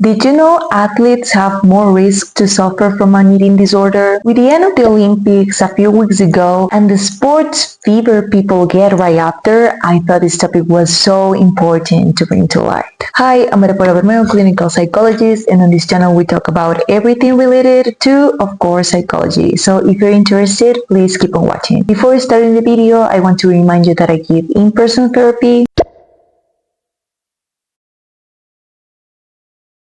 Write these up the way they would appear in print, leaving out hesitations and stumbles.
Did you know athletes have more risk to suffer from an eating disorder? With the end of the Olympics a few weeks ago and the sports fever people get right after, I thought this topic was so important to bring to light. Hi, I'm Maria Bermeo, clinical psychologist, and on this channel we talk about everything related to, of course, psychology. So if you're interested, please keep on watching. Before starting the video, I want to remind you that I give in-person therapy.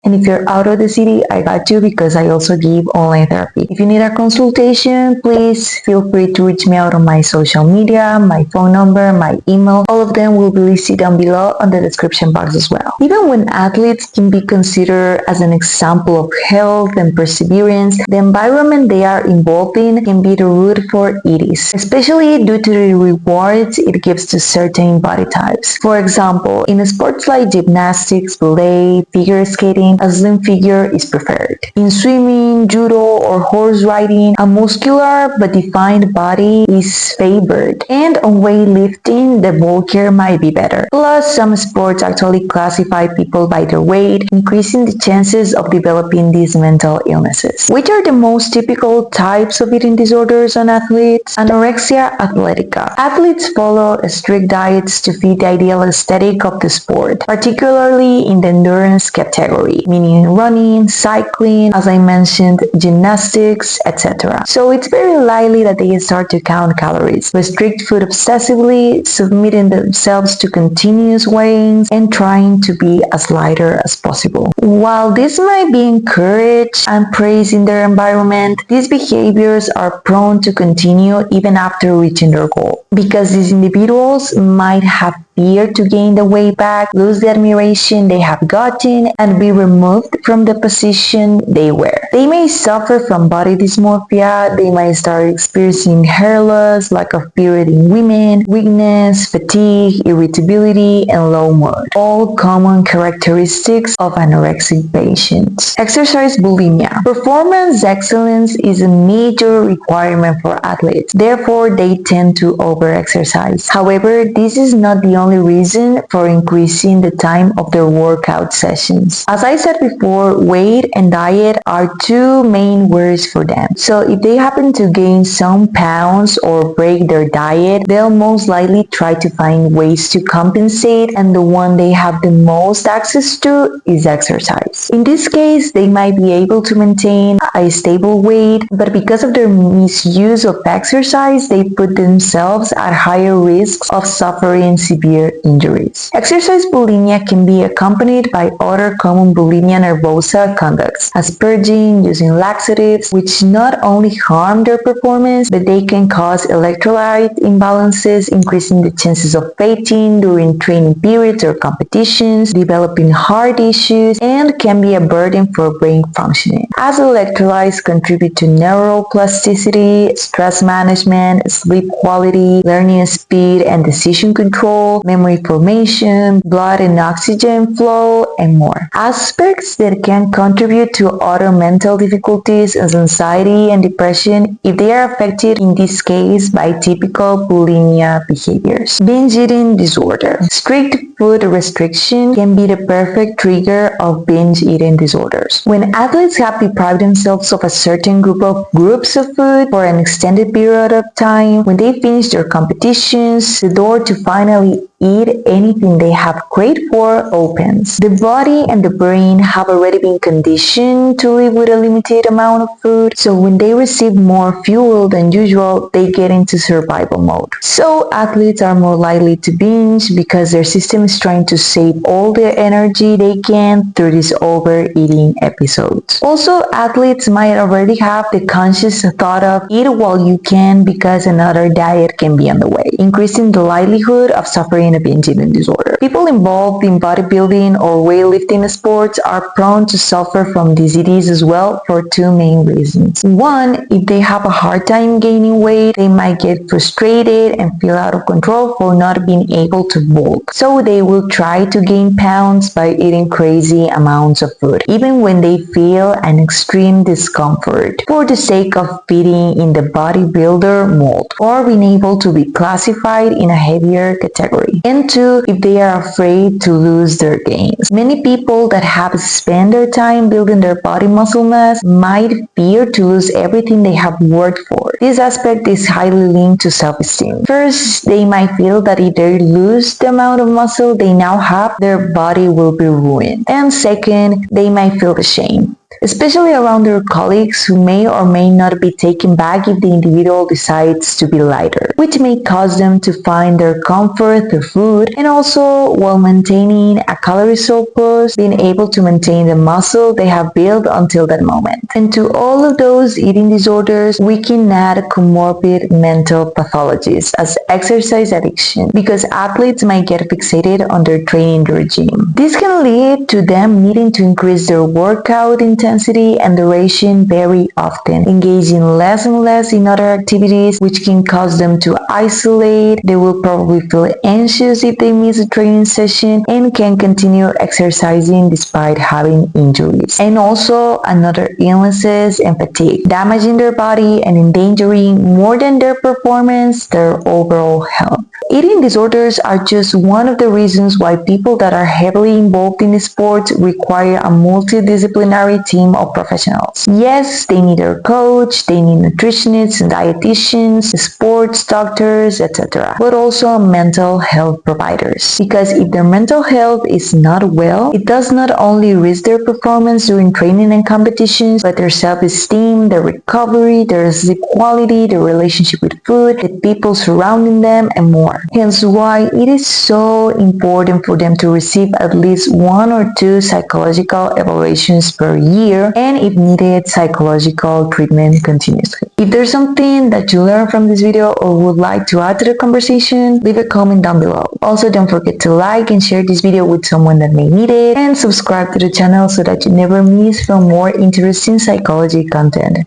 And if you're out of the city, I got you because I also give online therapy. If you need a consultation, please feel free to reach me out on my social media, my phone number, my email. All of them will be listed down below on the description box as well. Even when athletes can be considered as an example of health and perseverance, the environment they are involved in can be the root for EDs, especially due to the rewards it gives to certain body types. For example, in sports like gymnastics, ballet, figure skating, a slim figure is preferred. In swimming, judo, or horse riding, a muscular but defined body is favored. And on weightlifting, the bulkier might be better. Plus, some sports actually classify people by their weight, increasing the chances of developing these mental illnesses. Which are the most typical types of eating disorders on athletes? Anorexia athletica. Athletes follow strict diets to fit the ideal aesthetic of the sport, particularly in the endurance category, meaning running, cycling, as I mentioned, gymnastics, etc. So it's very likely that they start to count calories, restrict food obsessively, submitting themselves to continuous weighings, and trying to be as lighter as possible. While this might be encouraged and praised in their environment, these behaviors are prone to continue even after reaching their goal, because these individuals might have fear to gain the weight back, lose the admiration they have gotten, and be removed from the position they wear. They may suffer from body dysmorphia, they might start experiencing hair loss, lack of period in women, weakness, fatigue, irritability, and low mood, all common characteristics of anorexic patients. Exercise bulimia. Performance excellence is a major requirement for athletes, therefore they tend to over-exercise. However, this is not the only reason for increasing the time of their workout sessions. As I said before, weight and diet are two main words for them. So if they happen to gain some pounds or break their diet, they'll most likely try to find ways to compensate, and the one they have the most access to is exercise. In this case, they might be able to maintain a stable weight, but because of their misuse of exercise, they put themselves at higher risks of suffering severe injuries. Exercise bulimia can be accompanied by other common bulimia nervosa conducts, as purging, using laxatives, which not only harm their performance, but they can cause electrolyte imbalances, increasing the chances of fainting during training periods or competitions, developing heart issues, and can be a burden for brain functioning, as electrolytes contribute to neuroplasticity, stress management, sleep quality, learning speed and decision control, memory formation, blood and oxygen flow, and more. Aspects that can contribute to other mental difficulties as anxiety and depression if they are affected, in this case, by typical bulimia behaviors. Binge eating disorder. Strict food restriction can be the perfect trigger of binge eating disorders. When athletes have deprived themselves of a certain groups of food for an extended period of time, when they finish their competitions, the door to finally eat anything they have craved for opens. The body and the brain have already been conditioned to live with a limited amount of food, so when they receive more fuel than usual, they get into survival mode. So athletes are more likely to binge because their system is trying to save all the energy they can through these overeating episodes. Also, athletes might already have the conscious thought of eat while you can because another diet can be on the way, increasing the likelihood of suffering a binge eating disorder. People involved in bodybuilding or weightlifting sports are prone to suffer from disease as well for two main reasons. One, if they have a hard time gaining weight, they might get frustrated and feel out of control for not being able to bulk. So they will try to gain pounds by eating crazy amounts of food, even when they feel an extreme discomfort, for the sake of fitting in the bodybuilder mold or being able to be classified in a heavier category. And two, if they are afraid to lose their gains. Many people that have spent their time building their body muscle mass might fear to lose everything they have worked for. This aspect is highly linked to self-esteem. First, they might feel that if they lose the amount of muscle they now have, their body will be ruined. And second, they might feel ashamed, especially around their colleagues who may or may not be taken back if the individual decides to be lighter, which may cause them to find their comfort through food, and also while maintaining a calorie surplus, being able to maintain the muscle they have built until that moment. And to all of those eating disorders, we can add comorbid mental pathologies as exercise addiction, because athletes might get fixated on their training regime. This can lead to them needing to increase their workout intensity and duration very often, engaging less and less in other activities, which can cause them to isolate. They will probably feel anxious if they miss a training session and can continue exercising despite having injuries. And also another illnesses and fatigue, damaging their body and endangering more than their performance, their overall health. Eating disorders are just one of the reasons why people that are heavily involved in sports require a multidisciplinary team of professionals. Yes, they need a coach, they need nutritionists and dietitians, sports doctors, etc., but also mental health providers. Because if their mental health is not well, it does not only risk their performance during training and competitions, but their self-esteem, their recovery, their sleep quality, their relationship with food, the people surrounding them, and more. Hence why it is so important for them to receive at least 1 or 2 psychological evaluations per year, and if needed, psychological treatment continuously. If there's something that you learned from this video or would like to add to the conversation, leave a comment down below. Also, don't forget to like and share this video with someone that may need it, and subscribe to the channel so that you never miss from more interesting psychology content.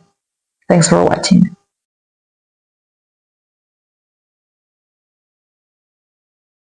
Thanks for watching.